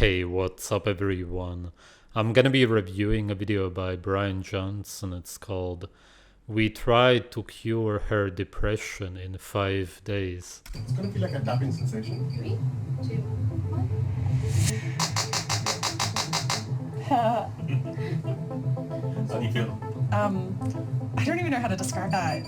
Hey, what's up everyone? I'm gonna be reviewing a video by Bryan Johnson. It's called We Tried to Cure Her Depression in 5 Days. It's gonna feel like a tapping sensation. 3, 2, 1. How do you feel? I don't even know how to describe that.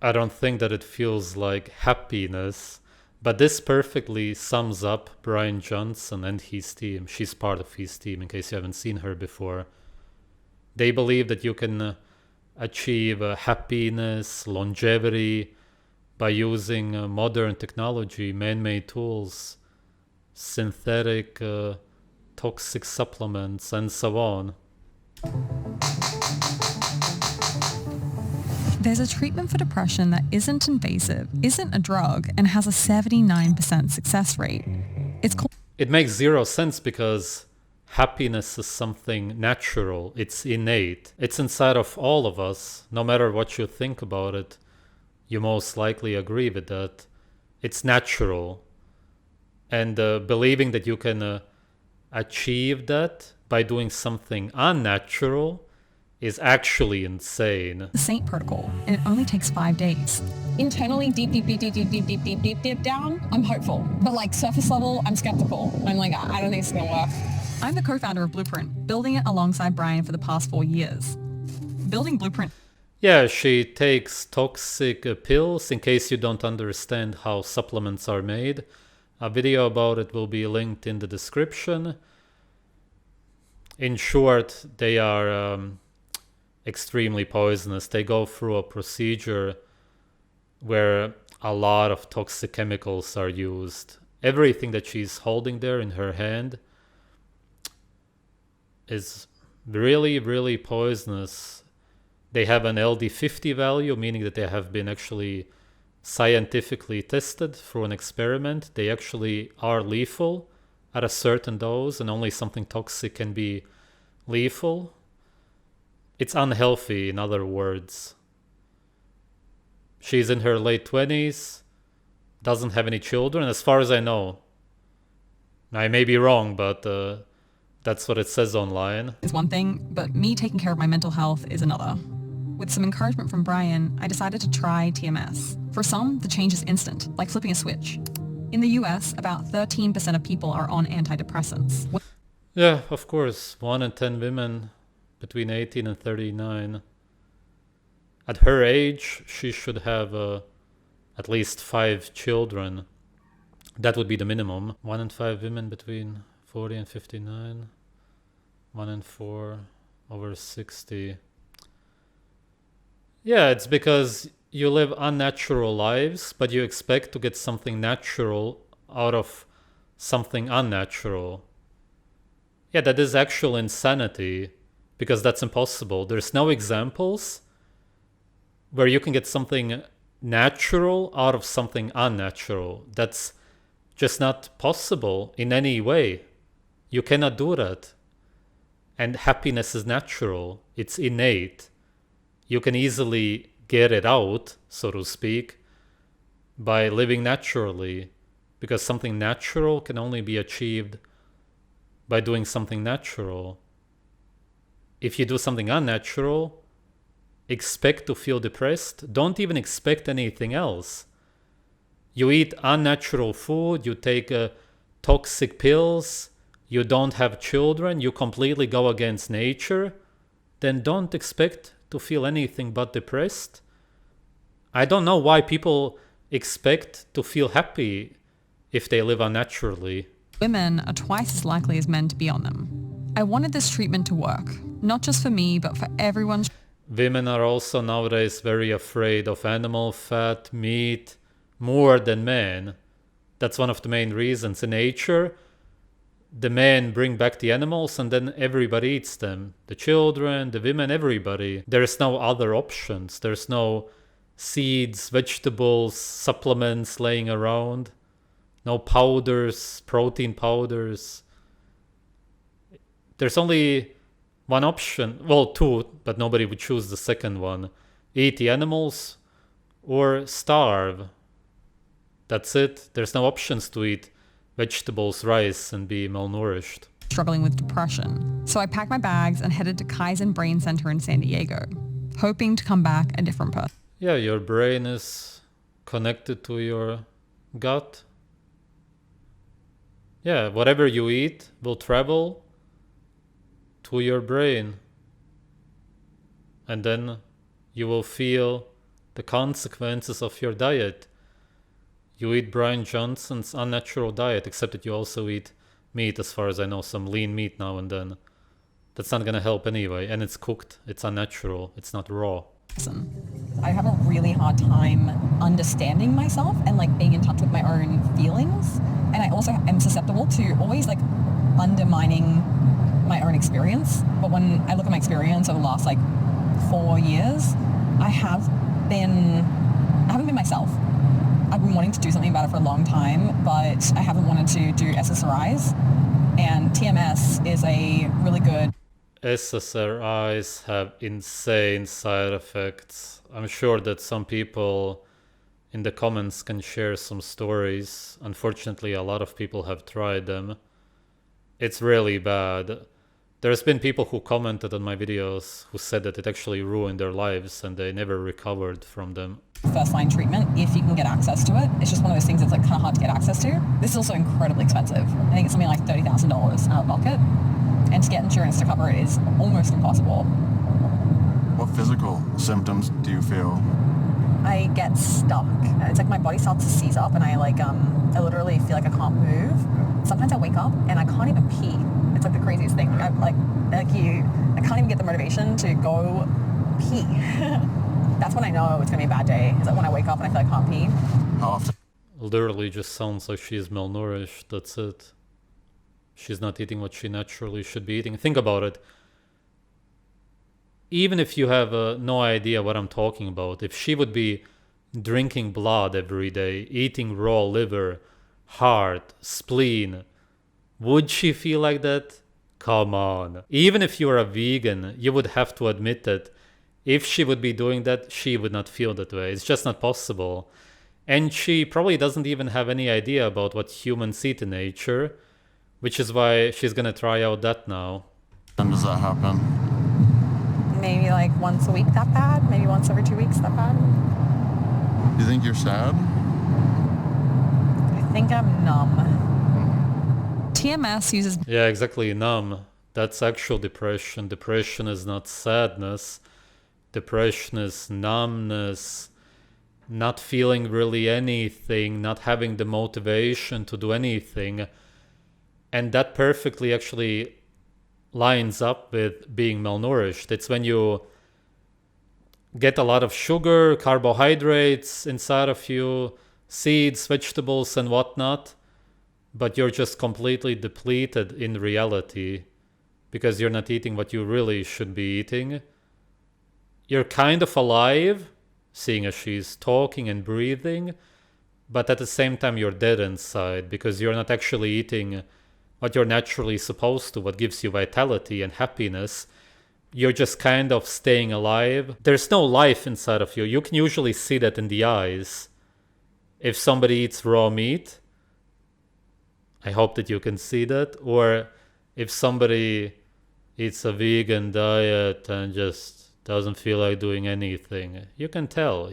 I don't think that it feels like happiness, but this perfectly sums up Bryan Johnson and his team. She's part of his team, in case you haven't seen her before. They believe that you can achieve happiness, longevity by using modern technology, man-made tools, synthetic, toxic supplements, and so on. There's a treatment for depression that isn't invasive, isn't a drug, and has a 79% success rate. It's called... It makes zero sense because happiness is something natural. It's innate. It's inside of all of us. No matter what you think about it, you most likely agree with that. It's natural. And believing that you can achieve that by doing something unnatural is actually insane. the Saint protocol, and it only takes 5 days. Internally, deep down, I'm hopeful. But like surface level, I'm skeptical. I'm like, I don't think it's gonna work. I'm the co-founder of Blueprint, building it alongside Bryan for the past 4 years. Building Blueprint. Yeah, she takes toxic pills. In case you don't understand how supplements are made, a video about it will be linked in the description. In short, they are extremely poisonous. They go through a procedure where a lot of toxic chemicals are used. Everything that she's holding there in her hand is really, really poisonous. They have an LD50 value, meaning that they have been actually scientifically tested through an experiment. They actually are lethal at a certain dose, and only something toxic can be lethal. It's unhealthy, in other words. She's in her late 20s, doesn't have any children, as far as I know. I may be wrong, but that's what it says online. Is one thing, but me taking care of my mental health is another. With some encouragement from Bryan, I decided to try TMS. For some, the change is instant, like flipping a switch. In the US, about 13% of people are on antidepressants. Yeah, of course. 1 in 10 women between 18 and 39. At her age, she should have at least 5 children. That would be the minimum. 1 in 5 women between 40 and 59. 1 in 4 over 60. Yeah, it's because you live unnatural lives, but you expect to get something natural out of something unnatural. Yeah, that is actual insanity, because that's impossible. There's no examples where you can get something natural out of something unnatural. That's just not possible in any way. You cannot do that. And happiness is natural. It's innate. You can easily get it out, so to speak, by living naturally, because something natural can only be achieved by doing something natural. If you do something unnatural, expect to feel depressed. Don't even expect anything else. You eat unnatural food, you take toxic pills, you don't have children, you completely go against nature, then don't expect to feel anything but depressed. I don't know why people expect to feel happy if they live unnaturally. Women are twice as likely as men to be on them. I wanted this treatment to work, not just for me, but for everyone. Women are also nowadays very afraid of animal fat, meat, more than men. That's one of the main reasons. In nature, the men bring back the animals and then everybody eats them. The children, the women, everybody. There's no other options. There's no seeds, vegetables, supplements laying around. No powders, protein powders. There's only one option. Well, 2, but nobody would choose the second one. Eat the animals or starve. That's it. There's no options to eat vegetables, rice, and be malnourished. Struggling with depression. So I packed my bags and headed to Kaizen Brain Center in San Diego, hoping to come back a different person. Yeah, your brain is connected to your gut. Yeah, whatever you eat will travel to your brain. And then you will feel the consequences of your diet. You eat Bryan Johnson's unnatural diet, except that you also eat meat, as far as I know, some lean meat now and then. That's not gonna help anyway, and it's cooked, it's unnatural, it's not raw. I have a really hard time understanding myself and like being in touch with my own feelings. And I also am susceptible to always like undermining my own experience. But when I look at my experience over the last like 4 years, I haven't been myself. I've been wanting to do something about it for a long time, but I haven't wanted to do SSRIs. And TMS is a really good... SSRIs have insane side effects. I'm sure that some people in the comments can share some stories. Unfortunately, a lot of people have tried them. It's really bad. There's been people who commented on my videos who said that it actually ruined their lives and they never recovered from them. First line treatment, if you can get access to it. It's just one of those things that's like kind of hard to get access to. This is also incredibly expensive. I think it's something like $30,000 out of pocket. And to get insurance to cover it is almost impossible. What physical symptoms do you feel? I get stuck. It's like my body starts to seize up and I literally feel like I can't move. Sometimes I wake up and I can't even pee. It's like the craziest thing. I can't even get the motivation to go pee. That's when I know it's gonna be a bad day. Is that when I wake up and I feel like I can't pee. How often? Literally just sounds like she's malnourished, that's it. She's not eating what she naturally should be eating. Think about it. Even if you have no idea what I'm talking about, if she would be drinking blood every day, eating raw liver, heart, spleen, would she feel like that? Come on. Even if you're a vegan, you would have to admit that if she would be doing that, she would not feel that way. It's just not possible. And she probably doesn't even have any idea about what humans eat in nature, which is why she's gonna try out that now. When does that happen? Maybe like once a week that bad, maybe once every 2 weeks that bad. Do you think you're sad? I think I'm numb. TMS uses... Yeah, exactly, numb. That's actual depression. Depression is not sadness. Depression is numbness, not feeling really anything, not having the motivation to do anything. And that perfectly actually lines up with being malnourished. It's when you get a lot of sugar, carbohydrates inside of you, seeds, vegetables, and whatnot, but you're just completely depleted in reality because you're not eating what you really should be eating. You're kind of alive, seeing as she's talking and breathing, but at the same time you're dead inside because you're not actually eating what you're naturally supposed to, what gives you vitality and happiness. You're just kind of staying alive. There's no life inside of you. You can usually see that in the eyes. If somebody eats raw meat, I hope that you can see that. Or if somebody eats a vegan diet and just doesn't feel like doing anything, you can tell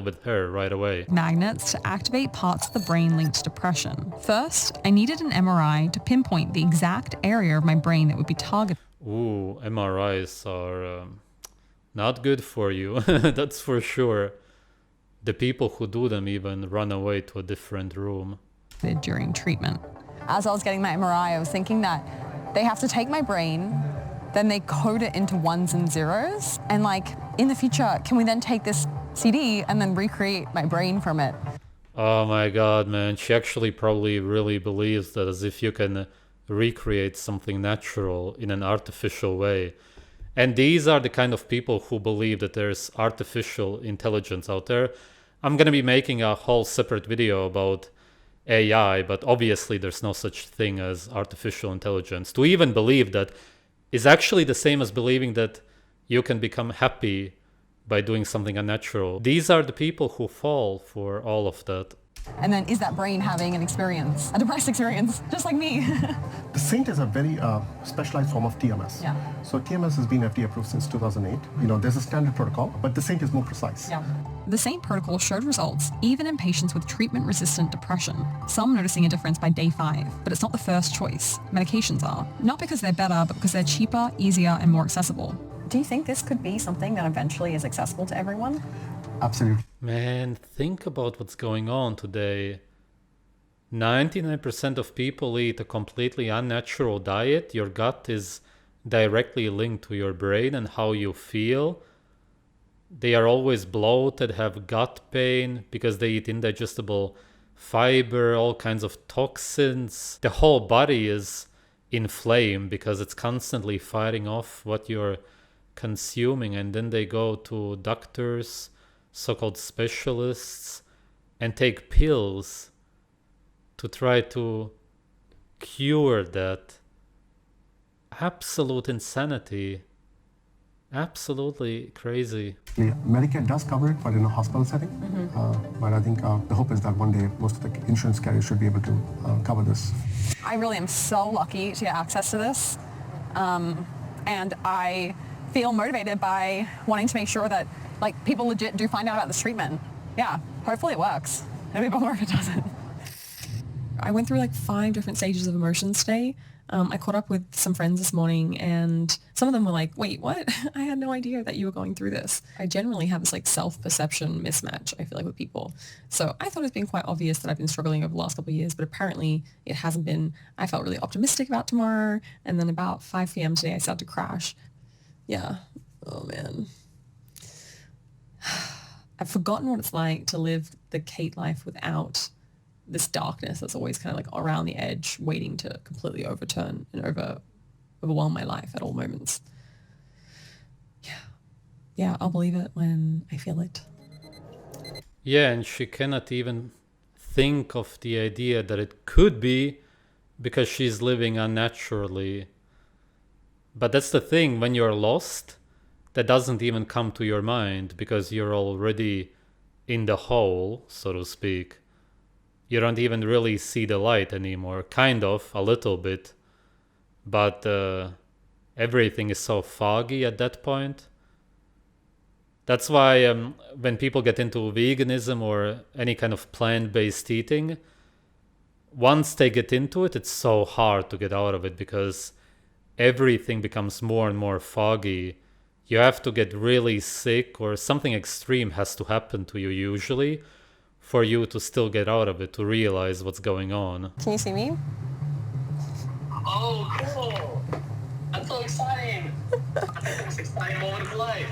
with her right away. Magnets to activate parts of the brain linked to depression. First, I needed an MRI to pinpoint the exact area of my brain that would be targeted. Ooh, MRIs are not good for you, that's for sure. The people who do them even run away to a different room. During treatment. As I was getting my MRI, I was thinking that they have to take my brain, then they code it into ones and zeros. And like in the future, can we then take this CD and then recreate my brain from it? Oh my god, man. She actually probably really believes that, as if you can recreate something natural in an artificial way. And these are the kind of people who believe that there's artificial intelligence out there. I'm gonna be making a whole separate video about AI, but obviously there's no such thing as artificial intelligence. To even believe that is actually the same as believing that you can become happy by doing something unnatural. These are the people who fall for all of that. And then is that brain having an experience, a depressed experience, just like me? The Saint is a very specialized form of TMS. Yeah. So TMS has been FDA approved since 2008. There's a standard protocol, but the Saint is more precise. Yeah. The same protocol showed results even in patients with treatment-resistant depression, some noticing a difference by day 5, but it's not the first choice. Medications are, not because they're better, but because they're cheaper, easier, and more accessible. Do you think this could be something that eventually is accessible to everyone? Absolutely. Man, think about what's going on today. 99% of people eat a completely unnatural diet. Your gut is directly linked to your brain and how you feel. They are always bloated, have gut pain because they eat indigestible fiber, all kinds of toxins. The whole body is inflamed because it's constantly fighting off what you're consuming. And then they go to doctors, so-called specialists, and take pills to try to cure that. Absolute insanity. Absolutely crazy. Yeah, Medicare does cover it, but in a hospital setting. But I think the hope is that one day most of the insurance carriers should be able to cover this. I really am so lucky to get access to this. And I feel motivated by wanting to make sure that people legit do find out about this treatment. Yeah, hopefully it works. It'd be a bummer if it doesn't. I went through 5 different stages of emotions today. I caught up with some friends this morning and some of them were like, wait, what? I had no idea that you were going through this. I generally have this self-perception mismatch, I feel like, with people. So I thought it's been quite obvious that I've been struggling over the last couple of years, but apparently it hasn't been. I felt really optimistic about tomorrow. And then about 5 p.m. today, I started to crash. Yeah. Oh, man. I've forgotten what it's like to live the Kate life without this darkness that's always kind of around the edge, waiting to completely overturn and overwhelm my life at all moments. Yeah, I'll believe it when I feel it. Yeah, and she cannot even think of the idea that it could be because she's living unnaturally. But that's the thing, when you're lost, that doesn't even come to your mind because you're already in the hole, so to speak. You don't even really see the light anymore. Kind of, a little bit. But everything is so foggy at that point. That's why when people get into veganism or any kind of plant-based eating, once they get into it, it's so hard to get out of it because everything becomes more and more foggy. You have to get really sick or something extreme has to happen to you usually for you to still get out of it, to realize what's going on. Can you see me? Oh, cool. That's so exciting. I think it's the most exciting moment of life.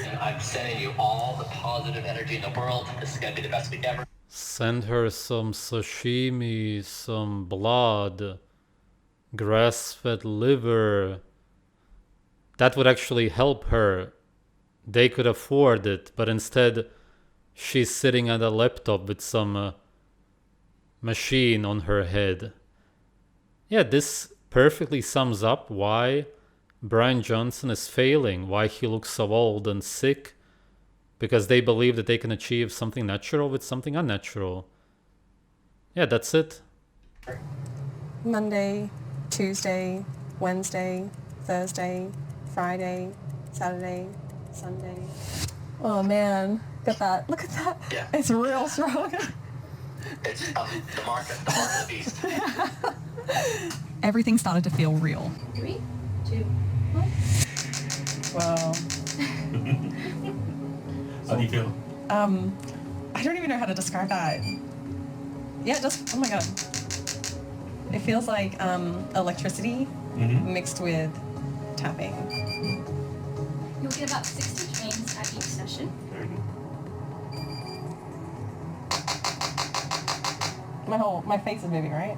And I'm sending you all the positive energy in the world. This is going to be the best week ever. Send her some sashimi, some blood, grass-fed liver. That would actually help her. They could afford it, but instead she's sitting at a laptop with some machine on her head. Yeah, this perfectly sums up why Bryan Johnson is failing, why he looks so old and sick, because they believe that they can achieve something natural with something unnatural. Yeah, that's it. Monday, Tuesday, Wednesday, Thursday, Friday, Saturday, Sunday. Oh man, look at that. Look at that. Yeah. It's real strong. It's the mark of the beast. Everything started to feel real. 3, 2, 1. Wow. How do you feel? I don't even know how to describe that. Yeah, just, oh my God. It feels like electricity mixed with tapping. You'll get about 60 trains at each session. My face is moving, right?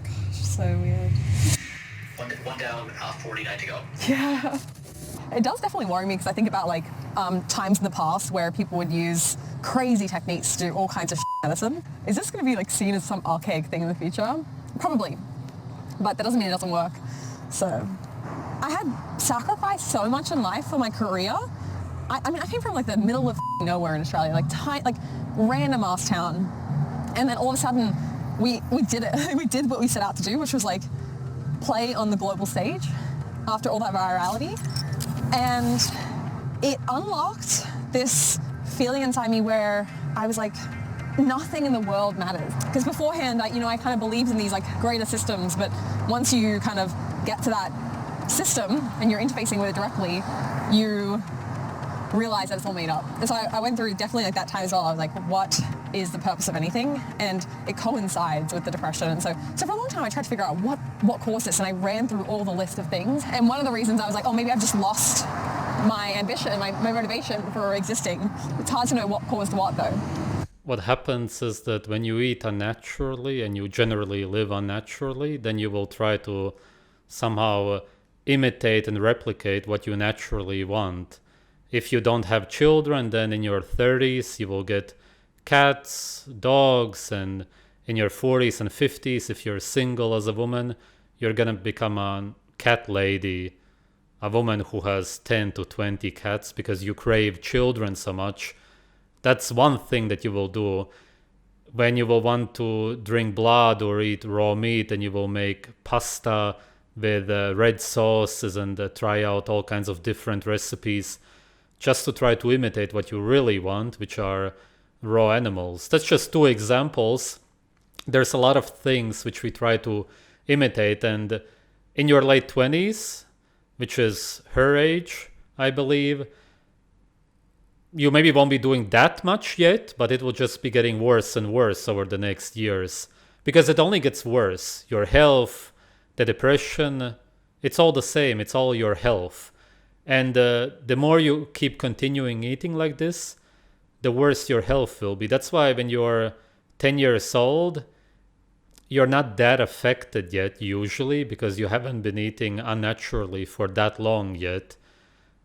Gosh, so weird. One down, 49 to go. Yeah. It does definitely worry me because I think about times in the past where people would use crazy techniques to do all kinds of medicine. Is this going to be seen as some archaic thing in the future? Probably. But that doesn't mean it doesn't work. So I had sacrificed so much in life for my career I mean, I came from like the middle of nowhere in Australia, like random ass town. And then all of a sudden we did it. We did what we set out to do, which was like play on the global stage after all that virality. And it unlocked this feeling inside me where I was like, nothing in the world matters. Because beforehand, I kind of believed in these like greater systems, but once you kind of get to that system and you're interfacing with it directly, you realize that it's all made up. And so I went through definitely like that time as well. I was like, what is the purpose of anything? And it coincides with the depression. And so for a long time I tried to figure out what caused this, and I ran through all the list of things. And one of the reasons I was like, oh, maybe I've just lost my ambition, my motivation for existing. It's hard to know what caused what though. What happens is that when you eat unnaturally and you generally live unnaturally, then you will try to somehow imitate and replicate what you naturally want. If you don't have children, then in your 30s you will get cats, dogs, and in your 40s and 50s, if you're single as a woman, you're gonna become a cat lady, a woman who has 10 to 20 cats because you crave children so much. That's one thing that you will do. When you will want to drink blood or eat raw meat, and you will make pasta with red sauces and try out all kinds of different recipes just to try to imitate what you really want, which are raw animals. That's just two examples. There's a lot of things which we try to imitate, and in your late 20s, which is her age, I believe, you maybe won't be doing that much yet, but it will just be getting worse and worse over the next years, because it only gets worse. Your health, the depression, it's all the same. It's all your health. And the more you keep continuing eating like this, the worse your health will be. That's why when you're 10 years old, you're not that affected yet, usually, because you haven't been eating unnaturally for that long yet.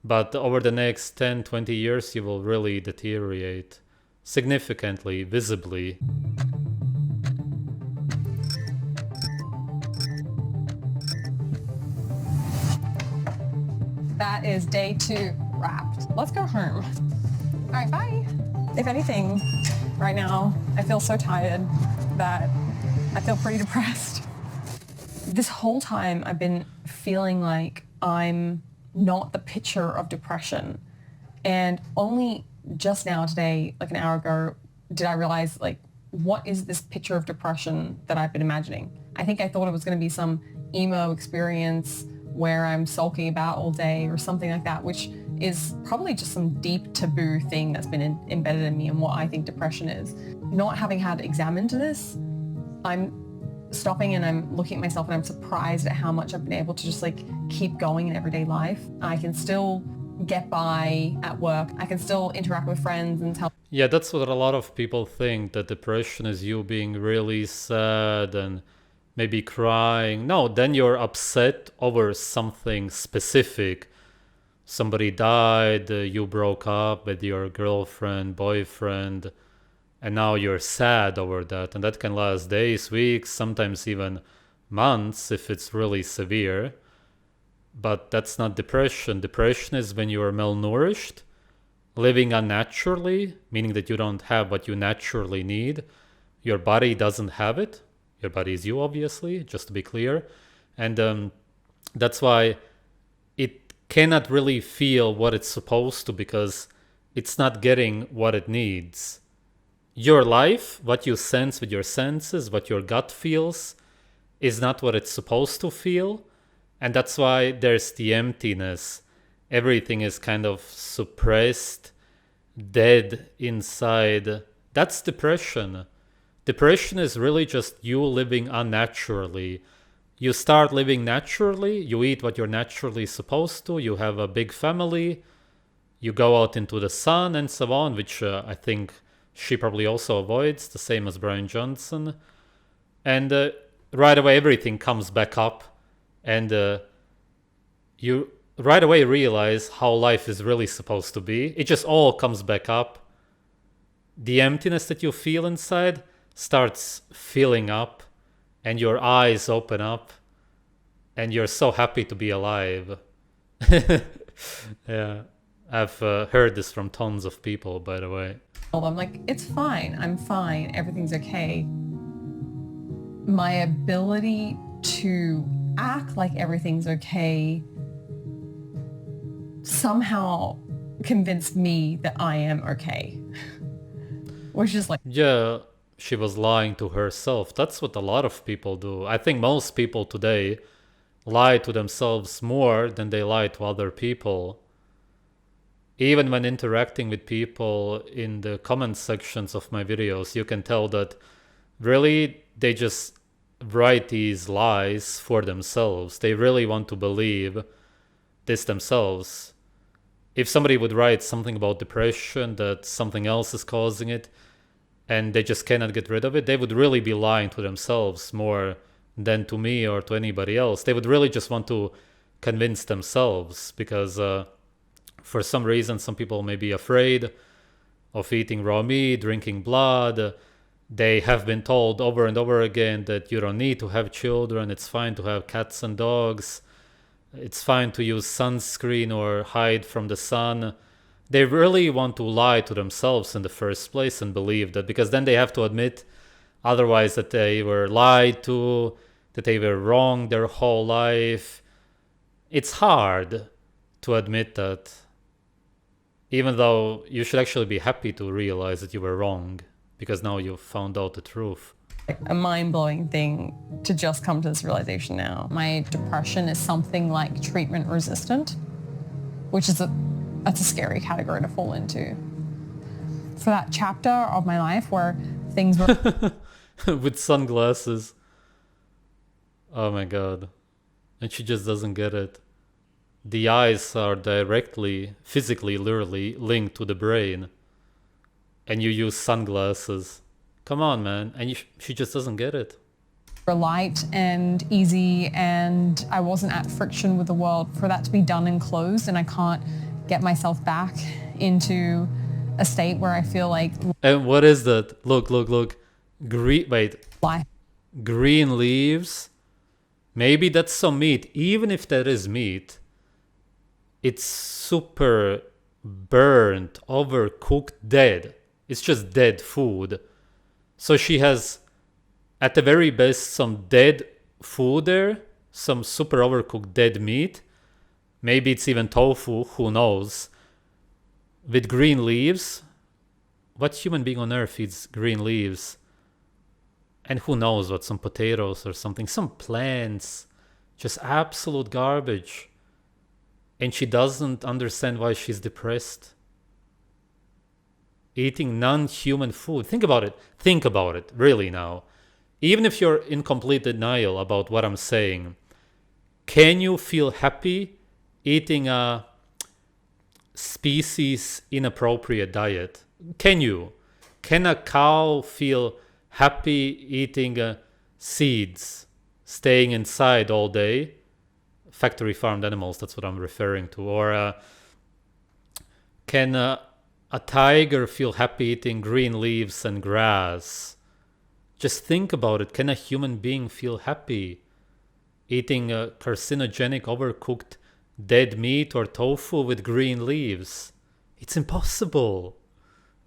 But over the next 10, 20 years, you will really deteriorate significantly, visibly. That is day 2 wrapped. Let's go home. All right, bye. If anything, right now, I feel so tired that I feel pretty depressed. This whole time I've been feeling like I'm not the picture of depression. And only just now today, like an hour ago, did I realize, like, what is this picture of depression that I've been imagining? I think I thought it was going to be some emo experience where I'm sulking about all day or something like that, which is probably just some deep taboo thing that's been embedded in me and what I think depression is. Not having had examined this, I'm stopping and I'm looking at myself and I'm surprised at how much I've been able to just like keep going in everyday life. I can still get by at work. I can still interact with friends and tell. Yeah, that's what a lot of people think, that depression is you being really sad and maybe crying. No, then you're upset over something specific. Somebody died, you broke up with your girlfriend, boyfriend, and now you're sad over that. And that can last days, weeks, sometimes even months if it's really severe. But that's not depression. Depression is when you are malnourished, living unnaturally, meaning that you don't have what you naturally need. Your body doesn't have it. Your body is you, obviously, just to be clear. And that's why it cannot really feel what it's supposed to, because it's not getting what it needs. Your life, what you sense with your senses, what your gut feels, is not what it's supposed to feel. And that's why there's the emptiness. Everything is kind of suppressed, dead inside. That's depression. Depression is really just you living unnaturally. You start living naturally, you eat what you're naturally supposed to, you have a big family, you go out into the sun and so on, which I think she probably also avoids, the same as Bryan Johnson. And right away everything comes back up, and you right away realize how life is really supposed to be. It just all comes back up. The emptiness that you feel inside starts filling up, and your eyes open up, and you're so happy to be alive. Yeah. I've heard this from tons of people, by the way. I'm like, it's fine. I'm fine. Everything's okay. My ability to act like everything's okay somehow convinced me that I am okay. Which is like... Yeah, she was lying to herself. That's what a lot of people do. I think most people today lie to themselves more than they lie to other people. Even when interacting with people in the comment sections of my videos, you can tell that really they just write these lies for themselves. They really want to believe this themselves. If somebody would write something about depression, that something else is causing it, and they just cannot get rid of it, they would really be lying to themselves more than to me or to anybody else. They would really just want to convince themselves, because for some reason, some people may be afraid of eating raw meat, drinking blood. They have been told over and over again that you don't need to have children. It's fine to have cats and dogs. It's fine to use sunscreen or hide from the sun. They really want to lie to themselves in the first place and believe that, because then they have to admit otherwise that they were lied to, that they were wrong their whole life. It's hard to admit that, even though you should actually be happy to realize that you were wrong, because now you've found out the truth. a mind-blowing thing to just come to this realization now. My depression is something like treatment resistant, which is that's a scary category to fall into. For that chapter of my life where things were... With sunglasses. Oh my god. And she just doesn't get it. The eyes are directly, physically, literally linked to the brain. And you use sunglasses. Come on, man. And she just doesn't get it. Were light and easy, and I wasn't at friction with the world. For that to be done and closed, and I can't get myself back into a state where I feel like... And what is that? Look. Wait. Life. Green leaves? Maybe that's some meat. Even if that is meat, it's super burnt, overcooked, dead. It's just dead food. So she has, at the very best, some dead food there, some super overcooked dead meat. Maybe it's even tofu, who knows. With green leaves. What human being on earth eats green leaves? And who knows what, some potatoes or something, some plants, just absolute garbage. And she doesn't understand why she's depressed. Eating non-human food. Think about it, really now. Even if you're in complete denial about what I'm saying, can you feel happy eating a species inappropriate diet? Can you? Can a cow feel happy eating seeds, staying inside all day? Factory farmed animals, that's what I'm referring to. Or can a tiger feel happy eating green leaves and grass? Just think about it. Can a human being feel happy eating a carcinogenic, overcooked dead meat or tofu with green leaves? It's impossible.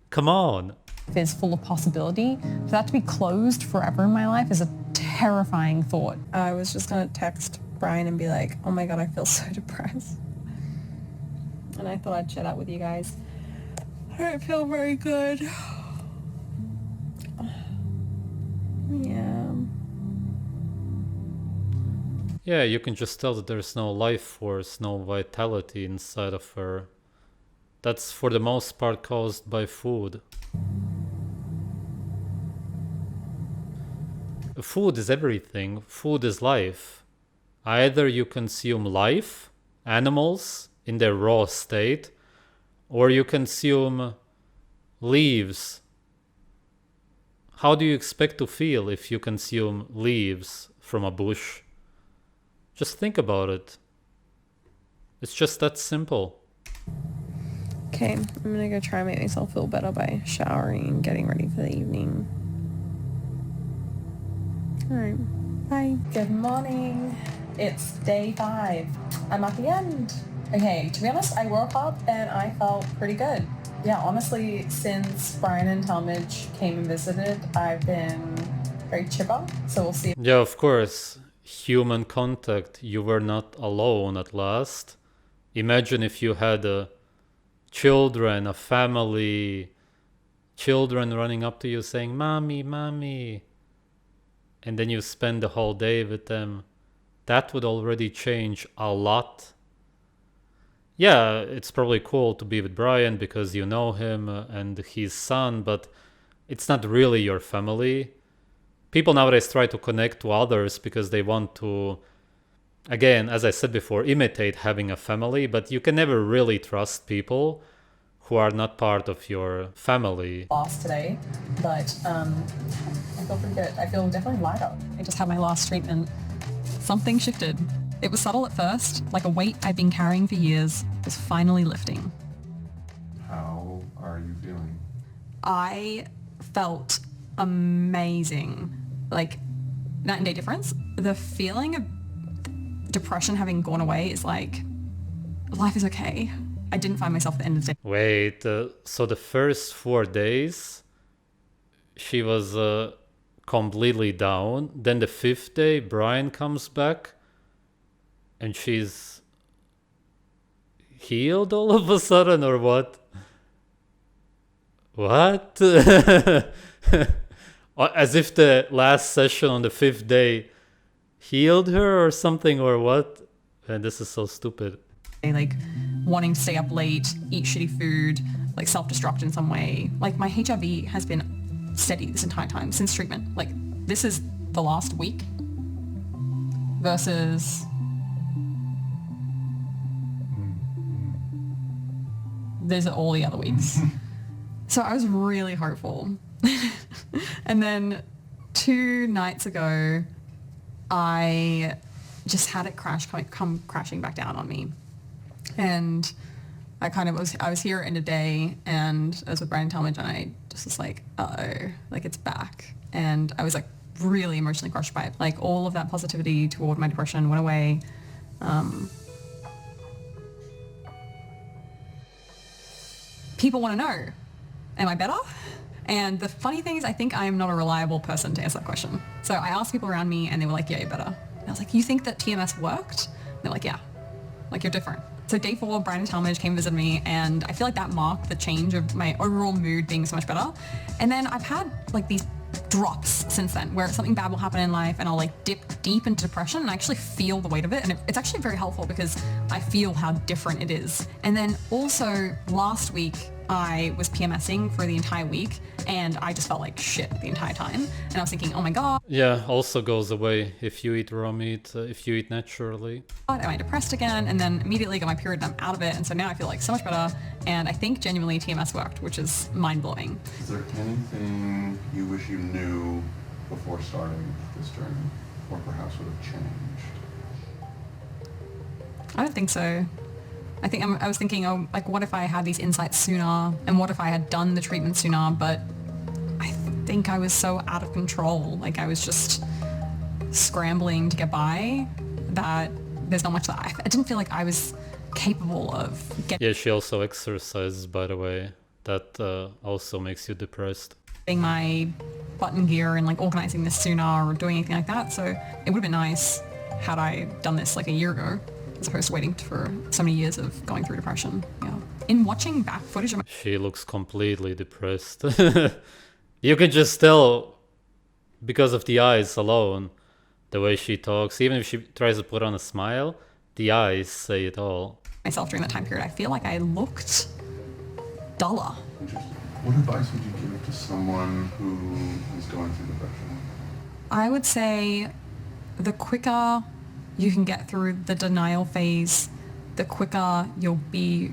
Come on. Is full of possibility. For that to be closed forever in my life is a terrifying thought. I was just going to text Bryan and be like, oh my god, I feel so depressed. And I thought I'd share that with you guys. I don't feel very good. Yeah, you can just tell that there's no life force, no vitality inside of her. That's for the most part caused by food. Food is everything. Food is life. Either you consume life, animals, in their raw state, or you consume leaves. How do you expect to feel if you consume leaves from a bush? Just think about it. It's just that simple. Okay, I'm gonna go try and make myself feel better by showering and getting ready for the evening. Alright, bye. Good morning. It's day 5. I'm at the end. Okay, to be honest, I woke up and I felt pretty good. Yeah, honestly, since Bryan and Talmadge came and visited, I've been very chipper, so we'll see. Yeah, of course. Human contact. You were not alone at last. Imagine if you had children, a family, children running up to you saying, "Mommy, mommy," and then you spend the whole day with them. That would already change a lot. Yeah, it's probably cool to be with Bryan because you know him and his son, but it's not really your family. People nowadays try to connect to others because they want to, again, as I said before, imitate having a family, but you can never really trust people who are not part of your family. Lost today, but I feel pretty good. I feel definitely lighter. I just had my last treatment. Something shifted. It was subtle at first, like a weight I'd been carrying for years was finally lifting. How are you feeling? I felt amazing. Like, night and day difference. The feeling of depression having gone away is like, life is okay. I didn't find myself at the end of the day. Wait, so the first 4 days, she was completely down. Then the 5th day, Bryan comes back and she's healed all of a sudden, or what? What? As if the last session on the 5th day healed her or something, or what? And this is so stupid. Like wanting to stay up late, eat shitty food, like self-destruct in some way. Like my HIV has been steady this entire time since treatment. Like this is the last week versus there's all the other weeks. So I was really hopeful. And then 2 nights ago, I just had it come crashing back down on me. And I was here in a day, and I was with Bryan and Talmadge, and I just was like, uh-oh, like it's back. And I was like really emotionally crushed by it. Like all of that positivity toward my depression went away. People want to know, am I better? And the funny thing is, I think I'm not a reliable person to answer that question. So I asked people around me and they were like, yeah, you're better. And I was like, you think that TMS worked? And they're like, yeah, like you're different. So day 4, Bryan and Talmadge came visit me, and I feel like that marked the change of my overall mood being so much better. And then I've had like these drops since then where something bad will happen in life and I'll like dip deep into depression and I actually feel the weight of it, and it's actually very helpful because I feel how different it is. And then also last week I was PMSing for the entire week and I just felt like shit the entire time, and I was thinking, oh my god, Yeah, also goes away if you eat raw meat, if you eat naturally. am I depressed again? And then immediately got my period and I'm out of it, and so now I feel like so much better, and I think genuinely TMS worked, which is mind-blowing. Is there anything you wish you knew before starting this journey, or perhaps would have changed? I don't think so. I was thinking, oh, like what if I had these insights sooner, and what if I had done the treatment sooner? But I think I was so out of control. Like I was just scrambling to get by that there's not much that I didn't feel like I was capable of getting Yeah, she also exercises, by the way. That also makes you depressed. my butt in gear and like organizing this sooner or doing anything like that. So it would have been nice had I done this like a year ago, as opposed to waiting for so many years of going through depression. Yeah. In watching back footage of She looks completely depressed. You can just tell because of the eyes alone, the way she talks. Even if she tries to put on a smile, the eyes say it all. myself during that time period, I feel like I looked duller. Interesting. What advice would you give to someone who is going through depression? I would say the quicker you can get through the denial phase, the quicker you'll be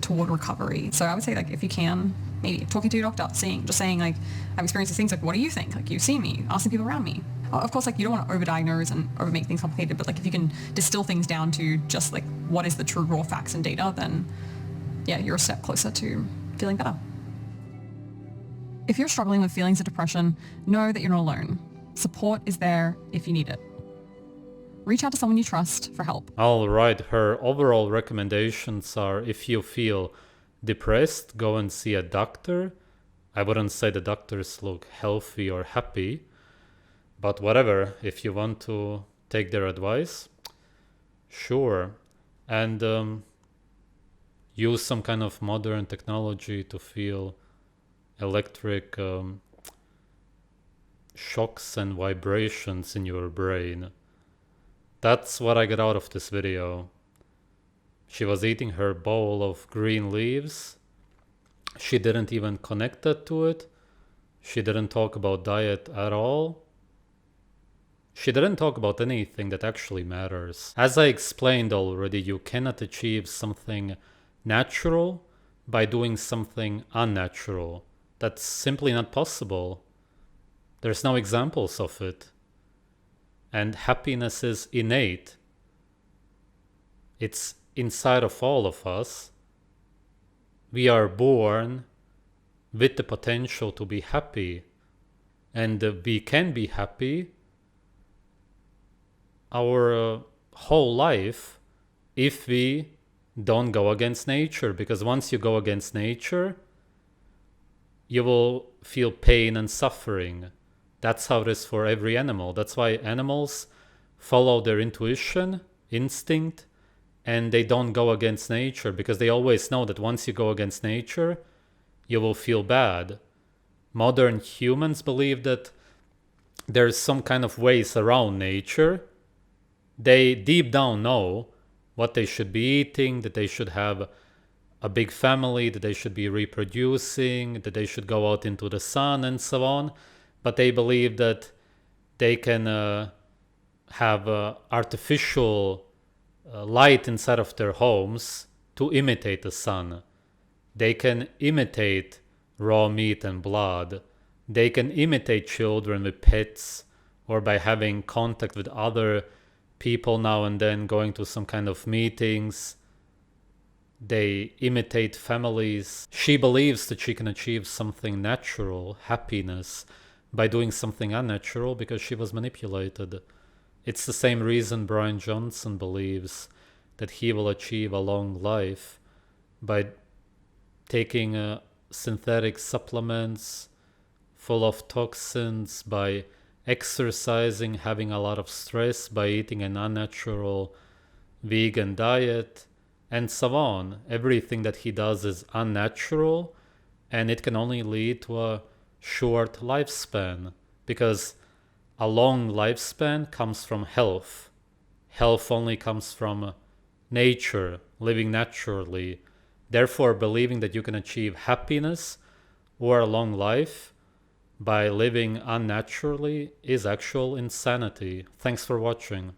toward recovery. So I would say, like, if you can, maybe talking to your doctor, just saying like, I've experienced these things, like, what do you think? Like, you've seen me, asking people around me. Of course, like, you don't want to overdiagnose and overmake things complicated, but like, if you can distill things down to just like, what is the true raw facts and data, then yeah, you're a step closer to feeling better. If you're struggling with feelings of depression, know that you're not alone. Support is there if you need it. reach out to someone you trust for help. All right, her overall recommendations are, if you feel depressed, go and see a doctor. I wouldn't say the doctors look healthy or happy, but whatever, if you want to take their advice, sure. And use some kind of modern technology to feel electric shocks and vibrations in your brain. That's what I got out of this video. She was eating her bowl of green leaves. She didn't even connect that to it. She didn't talk about diet at all. She didn't talk about anything that actually matters. As I explained already, you cannot achieve something natural by doing something unnatural. That's simply not possible. There's no examples of it. And happiness is innate. It's inside of all of us. We are born with the potential to be happy. And we can be happy our whole life if we don't go against nature. Because once you go against nature, you will feel pain and suffering. That's how it is for every animal. That's why animals follow their intuition, instinct, and they don't go against nature, because they always know that once you go against nature, you will feel bad. Modern humans believe that there's some kind of ways around nature. They deep down know what they should be eating, that they should have a big family, that they should be reproducing, that they should go out into the sun and so on. But they believe that they can have artificial light inside of their homes to imitate the sun. They can imitate raw meat and blood. They can imitate children with pets, or by having contact with other people now and then, going to some kind of meetings. They imitate families. She believes that she can achieve something natural, happiness, by doing something unnatural, because she was manipulated. It's the same reason Bryan Johnson believes that he will achieve a long life by taking synthetic supplements full of toxins, by exercising, having a lot of stress, by eating an unnatural vegan diet, and so on. Everything that he does is unnatural, and it can only lead to a short lifespan, because a long lifespan comes from health. Health only comes from nature, living naturally. Therefore, believing that you can achieve happiness or a long life by living unnaturally is actual insanity. Thanks for watching.